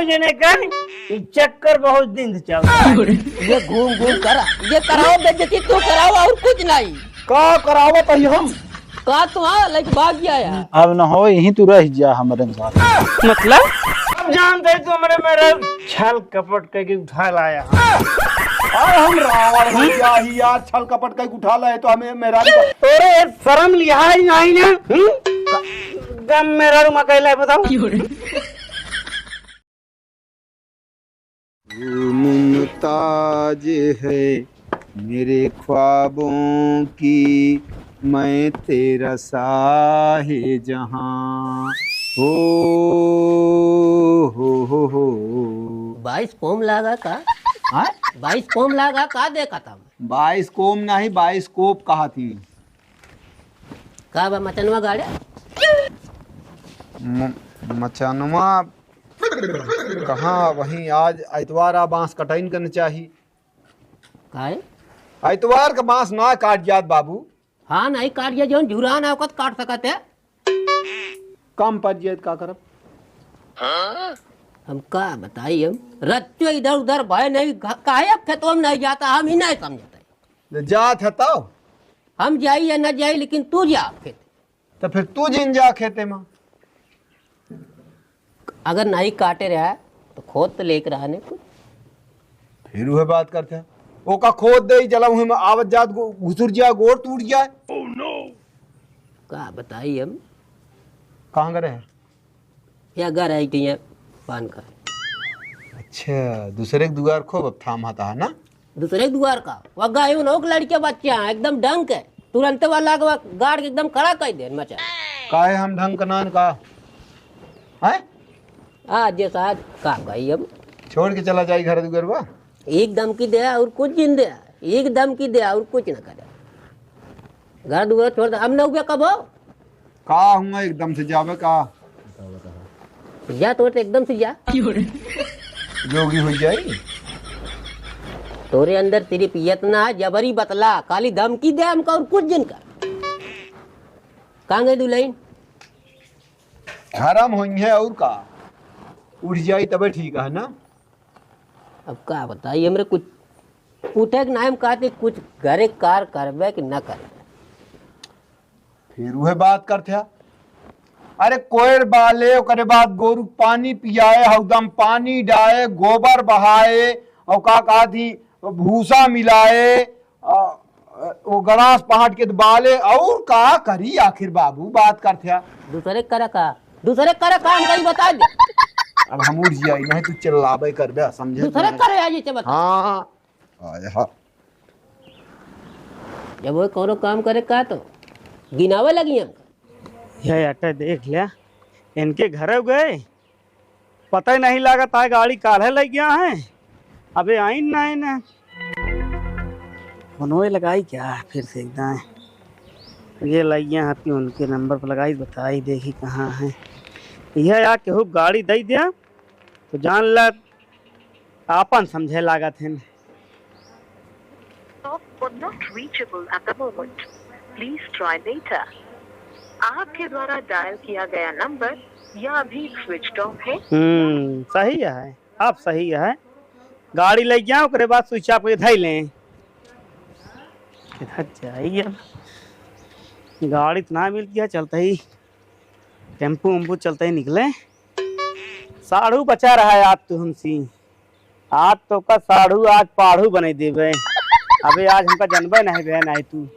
जने का चक्कर बहुत दिन से चल रहा है। ये घूम घूम करा, ये कराओ बेइज्जती तू कराओ और कुछ नहीं। का करावत है हम का तू लाइक भाग गया यार। अब न हो यहीं तू रह जा हमारे साथ। मतलब अब जानते हैं तुमने मेरा छल कपट करके उठा लाया। और हम रावण हो क्या ही यार, छल कपट का उठा लाए तो हमें मेरा अरे शर्म लिहाज नहीं ना। दम मेरा रूम अकेला है बताओ। मुमताज है मेरे ख्वाबों की, मैं तेरा साहे जहां। हो 22 पोम लागा का? हाँ? 22 पोम लागा का देखा था? 22 कोम नहीं 22 कोप कहा थी। का बा मचनवा गाड़े? मचानुआ कहाँ, वहीं आज इतवार आ बांस कटाइन करने चाहिए। काहे? इतवार का बांस ना काट जात बाबू। हाँ नहीं काट गया जो झुरान है वक्त काट सकते है। कम पड़ जाए का करब। हम का बताइए, हम रत्तो इधर उधर भय नहीं काहे अब खेतों में नहीं जाता, हम ही नहीं समझते। जात है तो हम जाई या न जाई लेकिन तू जा खेत। तो फिर तू जिन जा खेते में। अगर नहीं काटे रहा तो खोद तो लेकर आने कुछ। फिर वह बात करते हैं ओका खोद दे जला वहीं में आवत जात घुसुर जाए गोड़ टूट जाए। का बताइए हम कहाँ गए हैं? या घर आई थी पान का। अच्छा दूसरे के दुआर खूब अब थाम आता है ना। दूसरे द्वार का वह गाय उन लड़के बच्चे हैं एकदम डंक है, तुरंत वाला गाड़ के एकदम खड़ा कर दे मचा। काहे हम ढंग का नान का है आज जैसा आज का गई हम छोड़ के चला जाए घर दुगरवा। एक दम की दे और कुछ जिन दे, एक दम की दे और कुछ न करे। घर दुआर छोड़ दे हम न हुए कब हो का हूँ एकदम से जावे का जा तो एकदम से जा जोगी हो जाए। तोरे अंदर तेरी पियत ना जबरी बतला काली धमकी दे हमका और कुछ दिन का। कहाँ गई दुल्हन? हराम हुई है और का उठ जाई तबे ठीक है ना। अब का बताइए हमरे कुछ पूछे के नाम कहते कुछ घरे कार करबे कि न करे। फिर वह बात करते हैं। अरे कोयर बाले ओकरे बाद गोरु पानी पियाए हौदम पानी डाए गोबर बहाए और का कहा थी भूसा मिलाए वो गड़ास पहाड़ के बाले और का करी आखिर बाबू बात करते हैं। दूसरे करे का हम कहीं बता दे। अब हम उठ जाए नहीं तू चिल्लाबे कर बे समझे। दूसरे करे आज ये बता। हाँ आया जब वो कोनो काम करे का तो गिनावे लगी हम। ये अटे देख लिया इनके घर गए पता ही नहीं लगा था गाड़ी काढ़े लग गया है। अबे आई ना आई ना फोनवे लगाई क्या फिर से एकदम ये लग गया हाथी उनके नंबर पर लगाई बताई देखी कहाँ है। यह यार केहू गाड़ी दे दिया तो जान ला आपन समझे लागत है। आपके द्वारा डायल किया गया नंबर या अभी स्विच ऑफ है। सही है आप सही है। गाड़ी ले गया ओकरे बाद स्विच ऑफ धै लें किधर जाइए। गाड़ी तो ना मिल गया चलते ही टेम्पू उम्पू चलते ही निकले। साढ़ू बचा रहा है आज तो हमसी। आज तो का साढ़ू आज पाढ़ू बने देवे। अबे आज हमका जनबे नहीं बे नहीं तू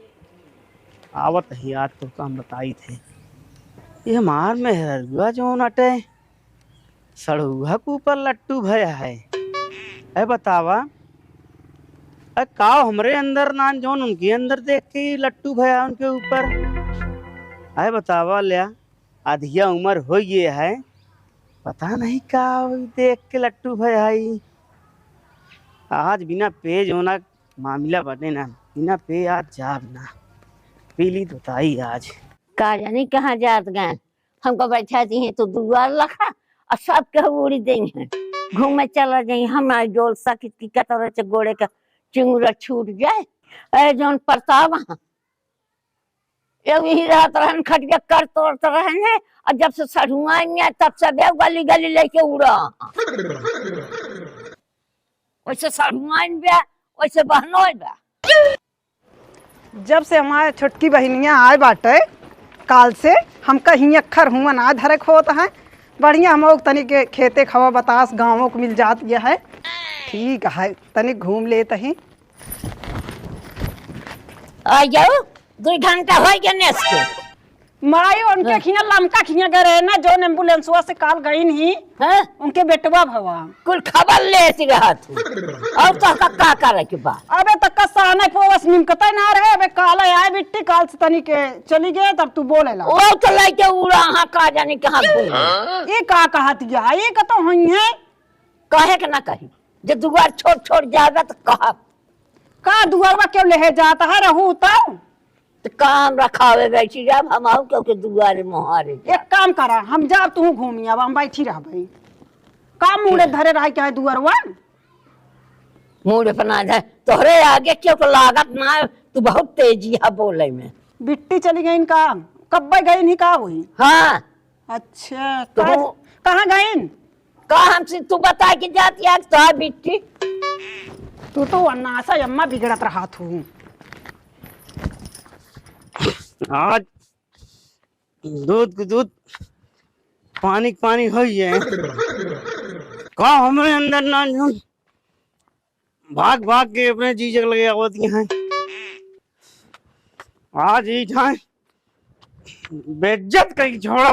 आवत ही आज तो हम बताई थे। ये मार में हरुआ जो नटे सड़ुआ के ऊपर लट्टू भया है। अरे बतावा अरे का हमरे अंदर नान जोन उनके अंदर देख के लट्टू भया उनके ऊपर। अरे बतावा लिया आधिया उम्र हो ये है पता नहीं का देख के लट्टू भया है। आज बिना पे जो ना मामला बने ना बिना पे आज जाब ना पीली तो ताई आज का जानी कहाँ जात गए। हमको बैठा दी तो दुआर लखा और सब के उड़ी देंगे घूमे चला जाए। हमारे डोल सकित की कतर से गोड़े का चिंगुरा छूट जाए। अरे जौन प्रताप यही रहत रहन खटिया कर तोड़ते रहने और जब से सढ़ुआएंगे तब से बे गली गली लेके उड़ा वैसे सढ़ुआइन बे वैसे बहनोई बे। जब से हमारे छोटकी बहनियां आए बाटे काल से हम कहीं अखर हुआ ना धरक होता है बढ़िया हम तनी के खेते खवा बतास गाँवों को मिल जात यह है ठीक है तनी घूम लेते ही आ जाओ 2 घंटा हो गया नेस के माई उनके खिया लमका खिया गए रहे ना जो एम्बुलेंसवा से काल गई नहीं हैं उनके बेटवा भवा कुल खबर ले सी रहा तू अब तो का करे के बा अबे तक का साने पोवस निमकता ना रहे अबे काल आए बिट्टी काल से तनी के चली गए तब तू बोले ला ओ तो लेके उड़ा हां का जाने कहां भूल ये का कहत गया ये का तो हुई है कहे के ना कही जे दुआर छोड़ छोड़ जावे तो कहा का दुआरवा क्यों ले जाता है रहू तब तो काम रखावे बैठी जब हम आऊ क्योंकि दुआरे मोहारे एक काम करा हम जा तू घूमी अब हम बैठी रह भाई काम मुड़े धरे रह क्या है दुआरवा मुंह बना दे तोहरे आगे क्यों को लागत ना तू बहुत तेजी है बोले में बिट्टी चली गई इनका कब गई नहीं का हुई हाँ अच्छा तो कहाँ गई का हमसे तू बता के जाती आज तो बिट्टी तू तो अन्नासा अम्मा बिगड़त रहा तू आज दूध के दूध पानी के पानी हो जाए का हमारे अंदर ना भाग भाग के अपने जी जग लगे आवती हैं आज ही ठाए बेइज्जत कहीं छोड़ा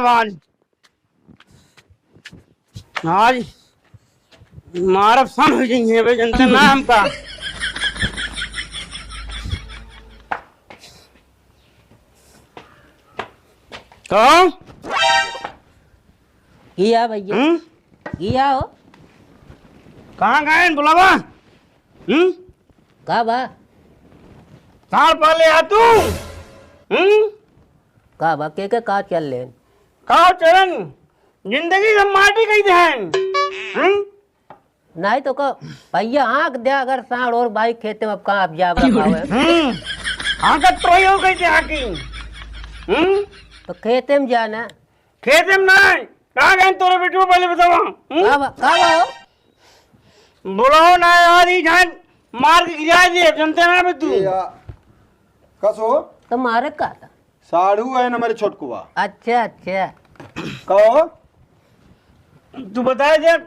आज मारब सन हो जाएंगे बे जनता ना हमका कौन किया भैया किया हो कहाँ गए बुलावा का बा साल पहले आ तू का बा के का चल ले कहा चरण जिंदगी का माटी कही ध्यान नहीं तो का भैया आँख दे अगर साढ़ और भाई खेते में अब कहाँ अब जा रखावे आंकत तो हो गई थी आकी तो खेते में जाना खेत में ना कहाँ गए तोरे बेटू पहले बताओ का बा हो बुलाओ ना यार ही जान मार के गिरा दिए जनते ना बे तू कसो तो मारे का था साड़ू है ना मेरे छोटकुआ अच्छा अच्छा कहो तू बता दे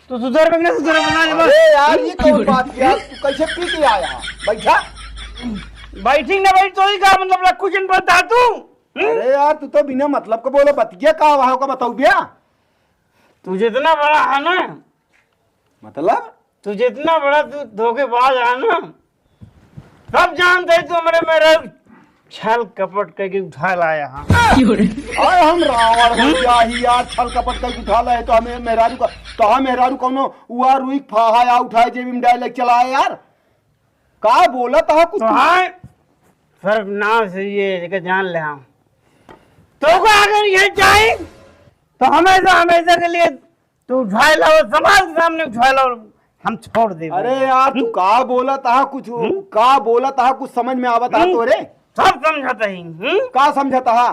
तू सुधर में ना सुधर बना दे अरे यार ये कौन बात किया तू कैसे पी के आया बैठा बैठी ना बैठ तो ही का मतलब लक्कू जन बता तू अरे यार तू तो बिना मतलब का बोले बतिया का वहां का बताऊ बिया तू जितना बड़ा है ना मतलब तू जितना बड़ा तू धोखेबाज है ना सब जानते हैं तू मेरे छल कपट करके उठा लाया हाँ और हम रावण हो गया ही यार छल कपट करके उठा लाए तो हमें मेहरारू का तो हम मेहरारू कौनो उआ रुई फाहा या उठाए जेबी में डायलॉग चलाए यार का बोला था कुछ तो हाँ सर नाम से ये लेकर जान ले हम तो को अगर ये चाहे तो हमेशा हमेशा के लिए तू उठा लाओ समाज के सामने उठा लाओ हम छोड़ दे अरे यार तू का बोला था कुछ का बोला था कुछ समझ में आवत था तोरे सब समझाता ही का समझता है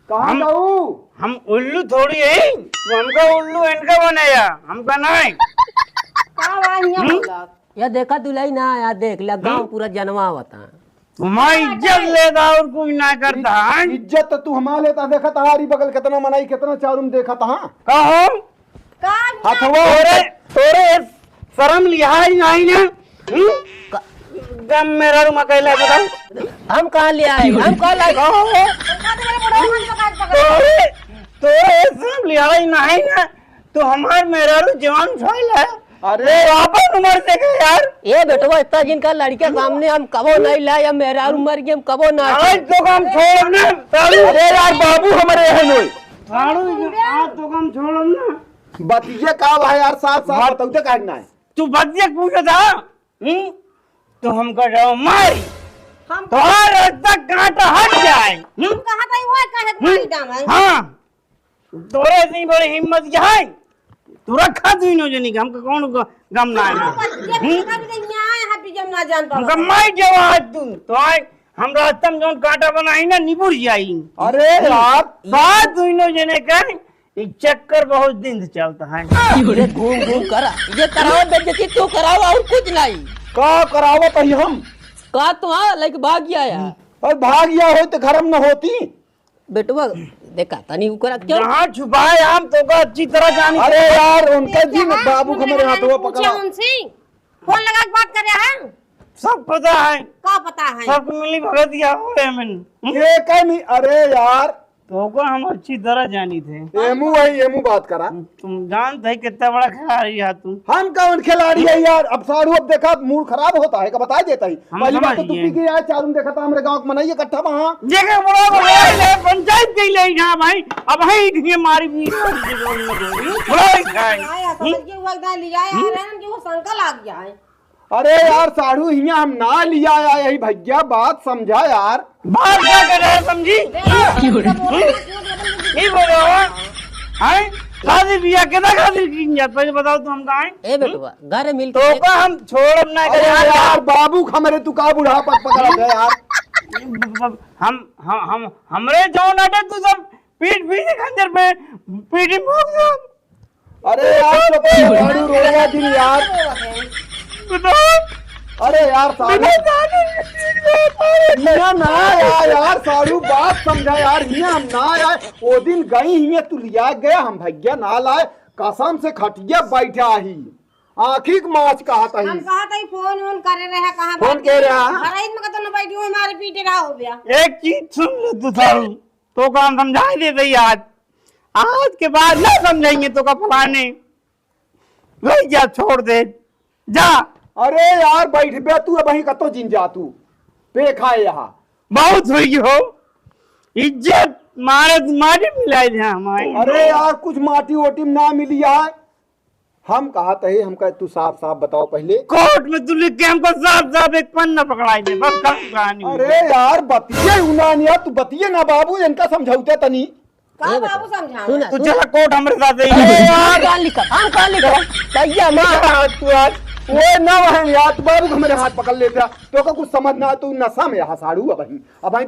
कहाँ जाऊ हम उल्लू थोड़ी है तो हमका उल्लू इनका बनाया हमका नहीं या देखा दुलाई ना आया देख लिया गाँव पूरा जनवा होता तुम्हारी इज्जत लेता और कोई ना करता इज्जत तो तू हमारे लेता देखा तहारी बगल कितना मनाई कितना चारूम देखा था कहो हथवा तोरे शर्म लिहाज नहीं ना दम मेरा रूम अकेला बताओ हम कहाँ ले आए हम कहाँ लाए तोरे शर्म लिहाज नहीं ना तो हमार मेरा रूम जवान छोड़ है अरे वापस उम्र से गए यार ये बेटवा इतना जिनका लड़के सामने हम कबो नहीं लाए मेरा उम्र की हम कबो ना आज तो काम छोड़ ना अरे यार बाबू हमारे है नोई साड़ू आज तो काम छोड़ ना बतिया का है यार साफ साफ बताऊ तो कहना है तू बतिया पूछा था तो हम कर रहे हो मारी तुम्हारे तक कांटा हट जाए हाँ तोरे इतनी बड़ी हिम्मत क्या है तू रखा तू इन जनी हमको कौन गम ना है हमको मार जवाब तू तो आए हम रास्ता में जौन कांटा बनाई ना निपुर जाई। अरे यार बात हुई जने कर ये चक्कर बहुत दिन से चलता है। ये घूम घूम करा ये कराओ बेइज्जती तू कराओ और कुछ नहीं का करावत है हम? का तो हाँ लाइक भाग गया यार। और भाग गया हो तो घर में न होती। बेटवा देखा तनी करा क्यों जहाँ छुपाए हम तो का अच्छी तरह जानी। अरे यार उनका जी बाबू को मेरे हाथों में पकड़ा। उनसे फोन लगा के बात कर रहा है। सब पता है, का पता है? सब मिली भगत दिया हो मैंने। ये कहीं नहीं। अरे यार तो को हम अच्छी तरह जानी थे। एमू वही एमू बात करा। तुम जानते है कितना बड़ा खिलाड़ी है तुम। हम कौन खिलाड़ी है यार? अब सारू अब देखा मूड खराब होता है का बता देता ही। हम पहली बात तो समझ तू गए। पी के आया चारू देखा था हमारे गांव में नहीं इकट्ठा वहां। जगह बड़ा बड़ा पंचायत के ले जा भाई। अब है ये मारी भी बड़ा खाए। आया समझ के हुआ एकदम लिया यार है कि वो शंका लग गया है। अरे यार सारू हिया हम ना लिया आया यही भैया बात समझा यार। बात क्या कर रहे हैं समझी? नहीं बोलो हैं? शादी बियाह कितना खातिर की जात पहले बताओ तो हम कहाँ हैं? ए बेटवा घर मिल तो के का हम छोड़ ना अरे करे यार बाबू हमारे तू का बुढ़ा पकड़ा है यार। हम हमरे जो नाटे तू सब पीठ पीछे खंजर पे पीठी मोक दो। अरे यार तो सारू रो रहा दिन यार। अरे यार सारू हिया ना आया यार सारू बात समझा यार। हिया हम ना आया वो दिन गई हिया तू लिया गया हम भैया ना लाए कसम से खटिया बैठा ही आखिर माच कहा था हम कहा था फोन वोन करे रहे कहां फोन कह रहा हराई में तो न बैठी हो हमारे पीटे रहा हो गया। एक चीज सुन ले तू सारू तो काम समझाई दे दे आज के बाद ना समझेंगे तो का फलाने वही जा छोड़ दे जा। अरे यार बैठ बे तू वही कतो जिन जा तू पे खाए यहाँ। बहुत हुई हो इज्जत मारे तुम्हारी मिलाई दे हमारी। अरे यार कुछ माटी ओटी में ना मिली है। हम कहा थे हम कहे तू साफ साफ बताओ पहले। कोर्ट में तू लिख के हमको साफ साफ एक पन्ना पकड़ाई दे बस कहानी। अरे यार बतिये उनानिया तू बतिये ना बाबू इनका समझौते तनी। का बाबू समझा सुना तू चला कोर्ट हमारे साथ हम कहाँ लिखा तैया मां तू आज वो ना वहन यार तू बाबू को मेरे हाथ पकड़ लेता तो का कुछ समझ ना तू नशा में यहाँ साड़ू अब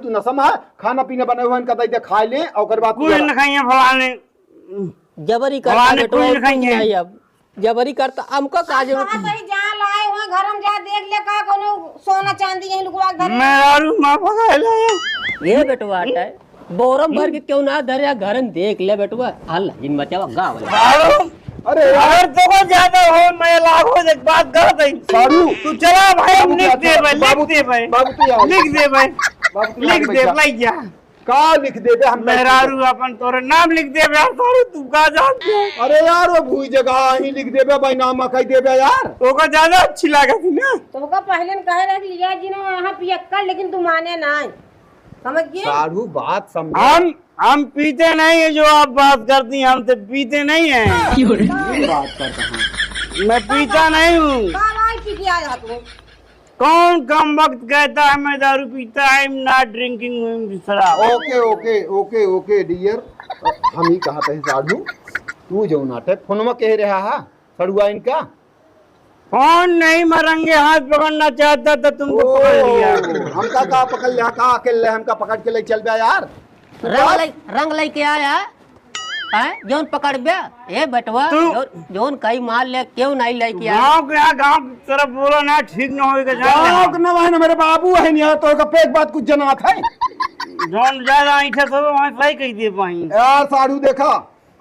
तू नशा में है खाना पीना बने हुए इनका दे खा ले और बाद कोई न खाइए फलाने जबरी करता भगवान ने बेटवा कोई और कुछ लिखाई है। नहीं अब जबरी करता हमको का जरूरत कहा कहीं जहां लाए हुए घर में जा देख ले का कोनो सोना चांदी यही लुकवा के धरे। मैं आरू मां पकड़ ले ये बेटवा है बोरम भर के क्यों ना धरे घर में देख ले बेटवा हल जिन बचावा गाँव सारू अरे अगर तो को ज्यादा हो मैं लागो एक बात कर दई सारू तू चला भाई हम लिख दे भाई लिख दे भाई बाबू तू यार लिख दे भाई बाबू तू लिख दे भाई जा का लिख दे बे हम मेहरारू अपन तोरे नाम लिख दे यार सारू तू का जानते हो? अरे यार वो भूई जगह ही लिख देबे भाई नाम कह देबे यार। तो का ज्यादा अच्छी लागत थी ना। तुमको पहले कहे रख लिया जिन्होंने यहाँ पियक्कर लेकिन तू माने ना समझ गए। सारू बात समझ हम पीते नहीं है जो आप बात करती हैं हम तो पीते नहीं है। बात करता हूँ मैं पीता नहीं हूँ। बाबा पी के आया तू। कौन कम वक्त कहता है मैं दारू पीता है नॉट ड्रिंकिंग शराब। Okay okay okay okay dear हम ही कहा थे सारू तू जो नाटक फोनमा कह रहा है सड़ुआ इनका कौन नहीं मरंगे हाथ पकड़ना चाहता था तुमको पकड़ लिया। हमका का पकड़ लिया का अकेले हमका पकड़ के ले चल बे यार। रंग लई के आया है जोन पकड़ बे ए बेटवा जोन कई मार ले क्यों नहीं ले के आया गाँव के गाँव की तरफ बोलो ना ठीक न होगा गाँव के नवा है ना मेरे बाबू है नहीं तो का पेट बात कुछ जनात है जोन ज्यादा ऐठे तो वहाँ सही कही दे पाई। यार साड़ू देखा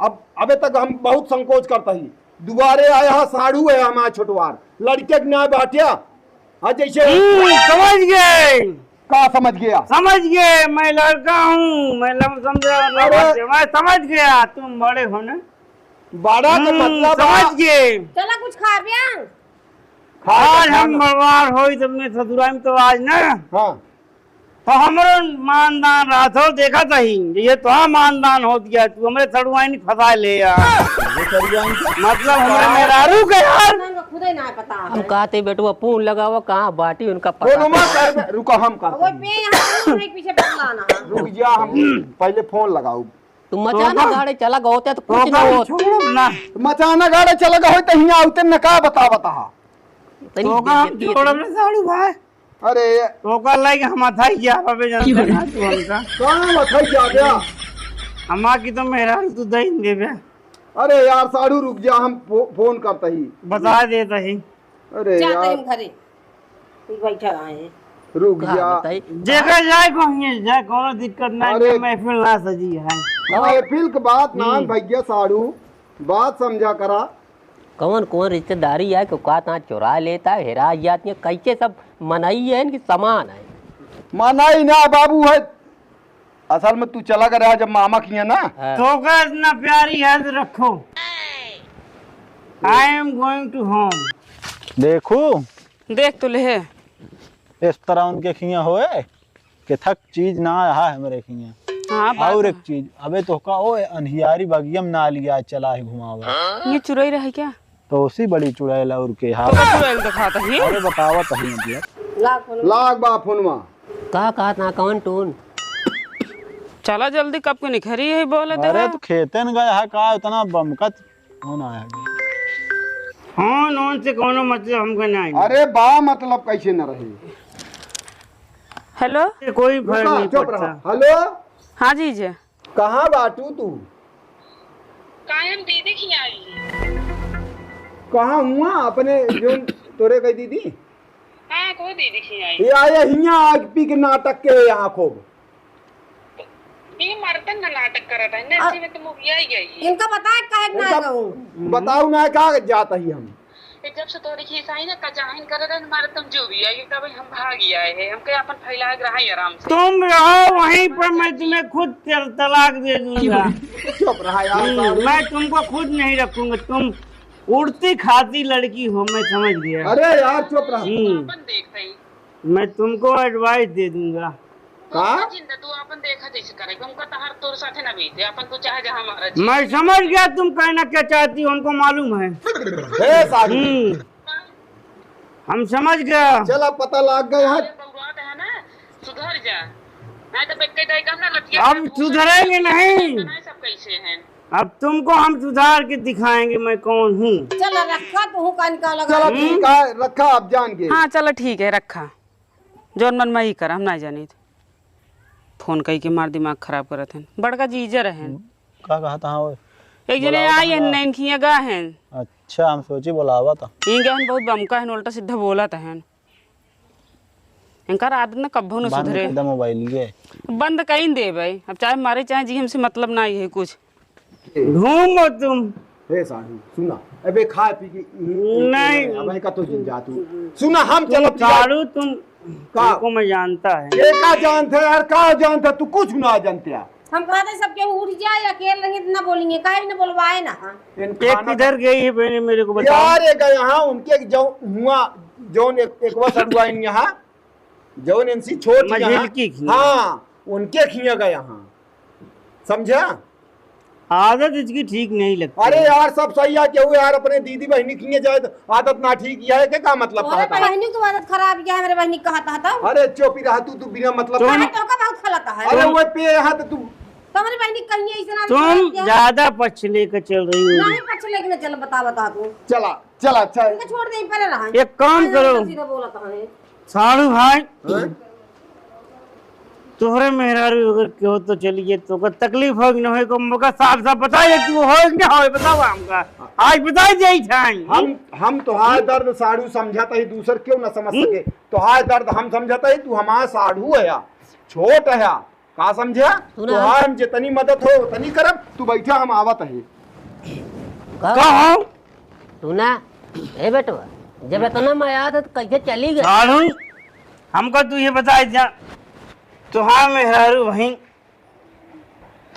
अब अबे तक हम बहुत संकोच करता ही दुबारे आया साड़ू है हमारा छोटवार लड़के के न्याय बाटिया आज जैसे समझ गए का समझ गया समझ गए मैं लड़का हूँ मैं मैं समझ गया तुम बड़े हो ना बड़ा का मतलब समझ गए। चला कुछ खा पिया। आज हम बर्बाद हो तुमने ससुराल में तो आज ना हाँ तो हमारो मानदान रहा था देखा था ही ये तो हाँ मानदान हो गया तू हमारे सड़ुआई फंसा ले यार मतलब हमारे मेहरारू के यार खुद ही ना पता हम कहते बेटवा पून लगावा कहाँ बाटी उनका रुको हम वो करते पे यहाँ पीछे पकड़ाना है। रुक जा हम पहले फोन लगाऊ तुम मचाना गाड़ी चला गए तो कुछ ना हो छोड़ो ना मचाना गाड़े चल गए तो हिया आउते न का बता तो हम छोड़ो ना साड़ू भाई अरे तो कर लाइक हम था क्या बाबे जानते ना तू हमका कहाँ मथई जा गया? हमा की तो मेरा तू दही दे बे अरे यार साढ़ू रुक जा, हम फोन करते ही। बता देता ही अरे यार घरे बैठा रहे रुक का जा। बताई जगह जाए कहीं जाए कोनो दिक्कत नहीं अरे। महफिल ना सजी है महफिल के बात ना भैया साढ़ू, बात समझा करा। कौन कौन रिश्तेदारी है को का ता चुरा लेता है, हेरा जाती है, कैसे सब मनाई है इनकी समान है। माना ही ना बाबू है, असल में तू चला कर रहा जब मामा किया ना। हाँ। तो का इतना प्यारी हेल्थ रखो। I am going to home. देखू देख तो ले इस तरह उनके खिया होए कि थक चीज ना रहा है मेरे खिया। हाँ और एक चीज अबे तो का ओ अनहियारी बगियम ना लिया चला है घुमावा ये चुराई रहे क्या तो उसी बड़ी चुड़ैल और के तो हाथ का चुराई दिखाता ही अरे बतावा तही मतलब लाग बा फोनवा। का ता कौन टून चला जल्दी कब के निखरी है बोले अरे तो खेते न गया है का उतना बमकत कौन आया हाँ नॉन से कोनो मतलब हमको नहीं। अरे बा मतलब कैसे न रहे? हेलो कोई फर्क नहीं चुप पड़ता। रहा। हेलो हाँ जी जी कहाँ बाटू तू? कायम दीदी की आई। कहाँ हुआ अपने जो तोरे कही दीदी? हाँ को दीदी की आई। ये आया हिया आग पी के नाटक के यहाँ खूब। ये मर्दन ना नाटक कर रहा है ना, इसी में तो मुखिया ही गई। इनका पता है काहे ना गऊ बताऊ ना क्या जाता ही हम। ये जब से तोरी खीस आई ना कजाहिन कर रहे मारे तुम जो भी आई कभी हम भाग आए हैं, हम क्या अपन फैला के रहा आराम से। तुम रहो वहीं पर, मैं तुम्हें खुद तलाक दे दूंगा। चुप रहा यार। मैं तुमको खुद नहीं रखूंगा। तुम उड़ती खाती लड़की हो, मैं समझ गया। अरे यार चुप रहा। अपन देखते ही मैं तुमको एडवाइस दे दूंगा। का? जिंदा तू अपन देखा जैसे करेगा हमका तहार तोर साथे ना बीते, अपन तो चाहे जहां हमारा मैं समझ गया तुम कहना क्या चाहती हो, हमको मालूम है। हे साधु हम समझ गया। चला पता लग गया है। बात है ना, सुधर जा नहीं तो बेटे दाई कम ना लटिया। अब सुधरेंगे नहीं। सब कैसे हैं? अब तुमको हम सुधार के दिखाएंगे मैं कौन हूँ। चल रखा तू कान का लगा चला ठीक है रखा अब जान के। हाँ चलो ठीक है रखा जोन मन में ही कर हम ना जानी फोन कही के मार दिमाग खराब करत हैं बड़का जीजर हैं का कहा था ओए एक जने आई है नैन खिया गा हैं। अच्छा हम सोची बुलावा था ई गहन बहुत बमका है उल्टा सीधा बोला हैं इनका आदत न कब्बो न बंद सुधरे कर दे मोबाइल ये बंद कहीं दे भाई अब चाहे मारे चाहे जी हमसे मतलब ना ही है कुछ घूमो तुम। हे साधु सुना अबे खा पी के नहीं। अब का तो जिन जा तू सुना हम चलो चारू तुम का? तुमको मैं जानता है। ये का जानते यार का जानते तू कुछ ना जानते यार। हम कहते सबके उठ जाए अकेले रहेंगे तो ना बोलेंगे काहे न बोलवाए ना। एक किधर गई है पहले मेरे को बताओ। यार एक यहाँ उनके जो हुआ जोन एक वो सड़ुआ इन यहाँ जोन इनसी छोट मझिल की खिया। हाँ उनके खिया गए यहाँ समझा। आदत इसकी ठीक नहीं लगती। अरे यार सब सही है क्यों यार अपने दीदी बहनी खिए जाए तो आदत ना ठीक यह है क्या मतलब अरे कहता है? बहनी की आदत खराब क्या है मेरे बहनी कहता था अरे चुप ही रहा तू बिना मतलब अरे तो का बहुत खलता है अरे वो पे यहाँ तो तू तुम्हारी बहनी कहीं ऐसे ना तुम ज्यादा पक्ष लेकर चल रही हो। नहीं पछ लेके चल बता तू चला चला अच्छा इनका छोड़ दे पहले रहा एक काम करो सीधा बोला था साड़ू भाई हाँ? तोहरे मेहरारू अगर क्यों तो चलिए तो का तकलीफ हो न हो को मौका साफ साफ बताइए तू हो कि ना हो बताओ हमका आज बताई जाई छाई। हम तुम्हारे दर्द साढ़ू समझाता ही दूसर क्यों ना समझ सके तुम्हारे दर्द हम समझाता ही तू हमारा साढ़ू है या छोट है या का समझा तुम्हारे हम जितनी मदद हो उतनी करब तू बैठा हम आवत है। कहो तू ना ए बेटवा जब इतना मैं आया था तो कैसे चली गई साड़ू हमको तू ये बताई जा तुहार मेहरारू वहीं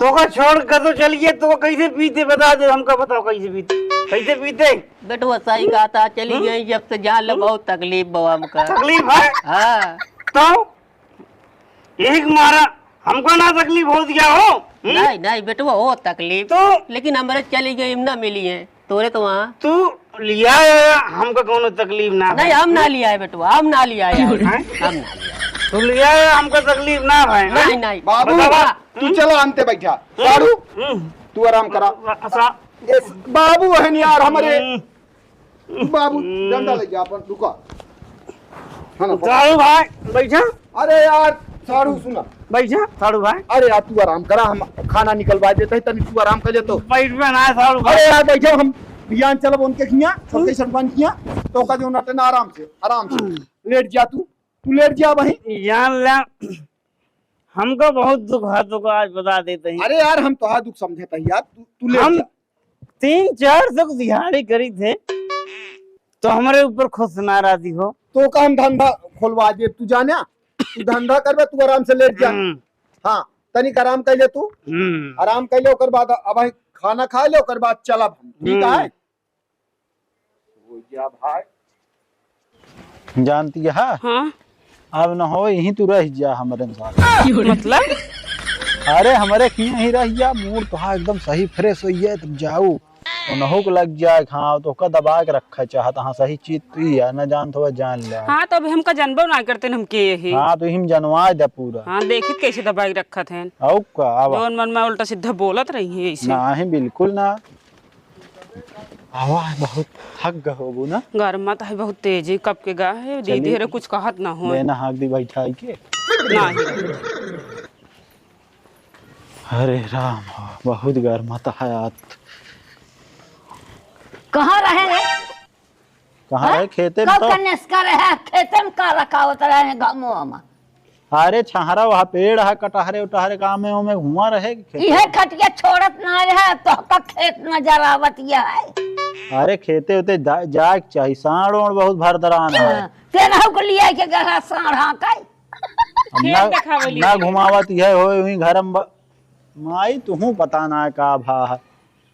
तो का छोड़ कर तो चलिए तो कैसे पीते बता दे हमको बताओ कैसे पीते बेटवा सही कहा था चली गई जब से जान लो बहुत तकलीफ बवा हमका तकलीफ है हाँ तो एक मारा हमको ना तकलीफ हो गया हो। नहीं नहीं बेटवा हो तकलीफ तो लेकिन हमारे चली गई हम ना मिली है तोरे तो वहाँ तू लिया हमको कोनो तकलीफ ना नहीं हम ना लिया है बेटवा हम ना लिया है हम ना लिया तू लिया हमको तकलीफ ना भाई नहीं नहीं बाबू बतावा। तू चला अंते बैठा साढ़ू तू आराम करा। बाबू है यार हमारे बाबू डंडा ले जा अपन रुका हाँ ना साड़ू भाई बैठा, अरे यार साड़ू सुना, बैठा साड़ू भाई, अरे यार तू आराम करा, हम खाना निकलवा देते हैं, तनी तू आराम कर ले तो। बैठ में ना साड़ू भाई। अरे यार बैठो, हम बियान चलब उनके खिया सबके सरपंच खिया, तो का जो नटना आराम से लेट जा, तू लेट जा वहीं। जान ले हमको बहुत दुख है, तो आज बता देते हैं। अरे यार हम तो दुख समझे थे यार, तू लेट हम जा। 3-4 दुख दिहाड़ी करी थे, तो हमारे ऊपर खुश नाराजी हो। तो का हम धंधा खोलवा दे, तू जाना, तू धंधा करबे, तू आराम से लेट जा। हाँ तनिक आराम कर ले, तू आराम कर ले, ओकर बाद अब भाई खाना खा ले, ओकर बाद चलब हम, ठीक है? हो जा भाई, जानती है हाँ अब न हो यहीं तू रह जा हमारे साथ। मतलब अरे हमारे किया ही रह जा, मूड तो हाँ एकदम सही फ्रेश हो है, तब जाऊ तो नहो को लग जाए हाँ, तो का दबा के रखा चाहता हाँ, सही चीज तू ही है, न जान तो जान ले। हाँ तो अभी हमका जानबो ना करते हम के यही। हाँ तो हिम जनवा दे पूरा। हाँ देखित कैसे दबाई रखा थे, औ का आवा जोन मन में उल्टा सीधा बोलत रही है ऐसे। ना ही बिल्कुल ना, आवा बहुत थक गहो ना। गर्मा तो है बहुत तेज है, कब के गा है दीदी रे कुछ कहत ना हो लेना हाक दी बैठा के ना ही। अरे राम बहुत गर्माता है आज। कहाँ रहे रे? कहाँ रहे? खेते में कब तो कन्यास का रहे, खेते में का रखा होता रहे गाँवों में। अरे छहरा वहाँ पेड़ है, कटहरे उटहरे काम में घुमा रहे यह खटिया छोड़त ना रहे, तो का खेत नजर आवत यह है। अरे खेते उते जाए चाहिए, साढ़ ओढ़ बहुत भरदरान है। तेना को लिया के गहरा साढ़ा का ना घुमावत यह हो वही घर में माई तुहू पता ना का भा है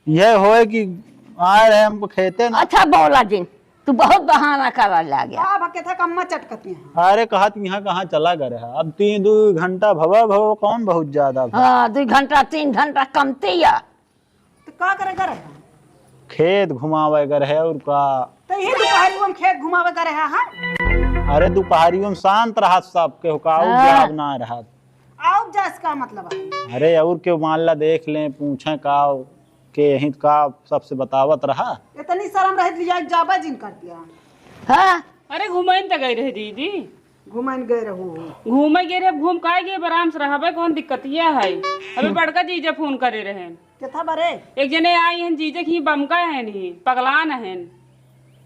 यह हो कि आए रहे हमको खेते ना। अच्छा बोला जिन तू बहुत बहाना करा ला गया। आ भके था कम्मा चटकती है। अरे कहत यहाँ कहाँ चला गए है, अब 2 घंटा भवा कौन बहुत ज्यादा हाँ 2 घंटा 3 घंटा कमती है। तो का करे करे? खेत घुमावे कर है और का। तो ये दोपहरी में खेत घुमावे करे है। हाँ अरे दोपहरियों में शांत रहा सबके हुकाऊ जाब ना रहा। आओ जा इसका मतलब है। अरे और के माल्ला देख लें पूछे का के यही का सबसे बतावत रहा। इतनी शर्म रहे लिया जाबा जिन कर दिया। हाँ अरे घुमाइन तो गई रहे दीदी, घुमाइन गए रहू। घूमे गए रहे, घूम का गए आराम से रहा कौन दिक्कतिया है। अभी बड़का जीजा फोन करे रहे, केथा बरे एक जने आई हैं जीजा की बमका है नहीं पगलान है,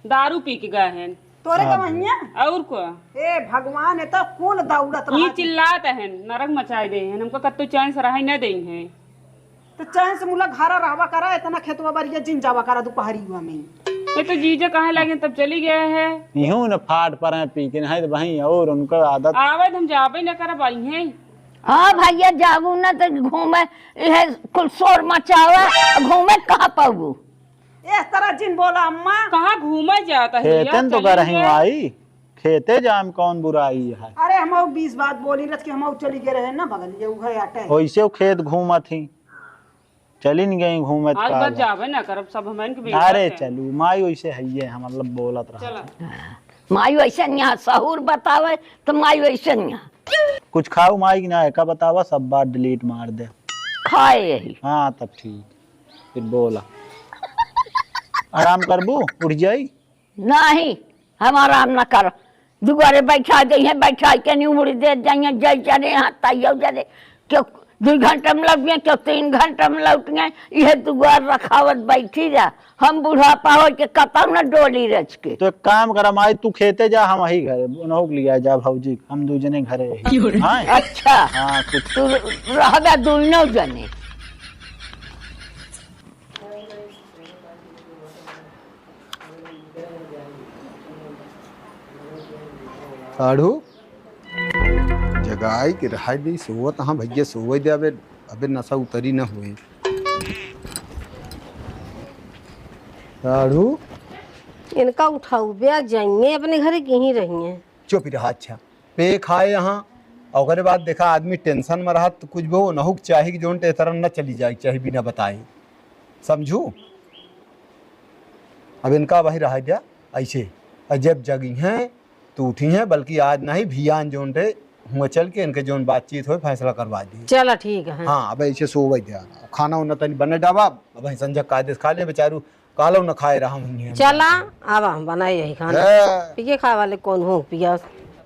दारू पी के गए हैं तोरे का महिया। और को ए भगवान, ये तो कुल दौड़त ये रहा। चिल्लात है, नरक मचाए दे हैं, हमको कत्तो चैन से रहा न दे हैं। तो चैन से मुला घरा रहवा करा, इतना खेतवा बरिया जिन जावा करा दोपहरी में। ये तो जीजा कहे लगे तब चली गए है। यूं न फाट पर है पी के है वही और उनका आदत आवे हम जाबे न कर पाई हैं। हाँ भैया जाबू ना तो घूमे यह कुल शोर मचावे, घूमे कहाँ पाऊ। इस तरह जिन बोला अम्मा। कहाँ घूमे जाता है खेतन तो कर रही आई, खेते जाम कौन बुराई है। अरे हम 20 बात बोली रथ के हम चली गए रहे ना बगल ये उहे आटे। वैसे वो खेत घूमा थी, चली नहीं गई घूमे आज बात जाबे ना करब सब हमन के बेटा। अरे चलू माई वैसे है ये हम मतलब बोलत रहा। माई वैसे यहाँ सहूर बतावे तो माई वैसे यहाँ कुछ खाओ माई की ना है का बतावा, सब बात डिलीट मार दे खाए यही। हाँ तब ठीक, फिर बोला आराम करबू उठ जाई। नहीं हम आराम न कर, दुआरे बैठा गई है, बैठा के नहीं उड़ दे जाइए जय चले यहाँ तैयो जले क्यों 2 घंटा में लग गए, क्यों 3 घंटा में लौट गए। यह दुआर रखावत बैठी जा, हम बुढ़ापा हो के कतम न डोली रच के। तो एक काम करा माई तू खेते जा, हम वही घरे उन्हों लिया जा भौजी, हम 2 जने घरे हाँ? अच्छा हाँ कुछ तू रहगा 2 जने। साढ़ू जगाई के रहा दी सोवत। हाँ भैया सोवे दे, अबे अबे नशा उतरी ना हुए। साढ़ू इनका उठाऊ ब्याह जाइए अपने घरे कहीं रही हैं। चुप रहा। अच्छा पे खाए यहाँ और बाद देखा आदमी टेंशन में रहा तो कुछ भी हो नहुक चाहिए कि जोन तरह न चली जाए चाहे बिना बताए, समझू। अब इनका वही रहा दिया ऐसे अजब जगी हैं तो उठी हैं, बल्कि आज नहीं भियान जोन टे हुआ चल के इनके जोन बातचीत हो फैसला करवा दी। चला ठीक है। हाँ अब ऐसे सोवे दिया, खाना उन्ना तनी बने डाबा, अब संजय कायदे खा ले बेचारू, कालो न खाए रहा। चला आवा हम बनाए यही खाना, पिए खा वाले कौन हो पिया।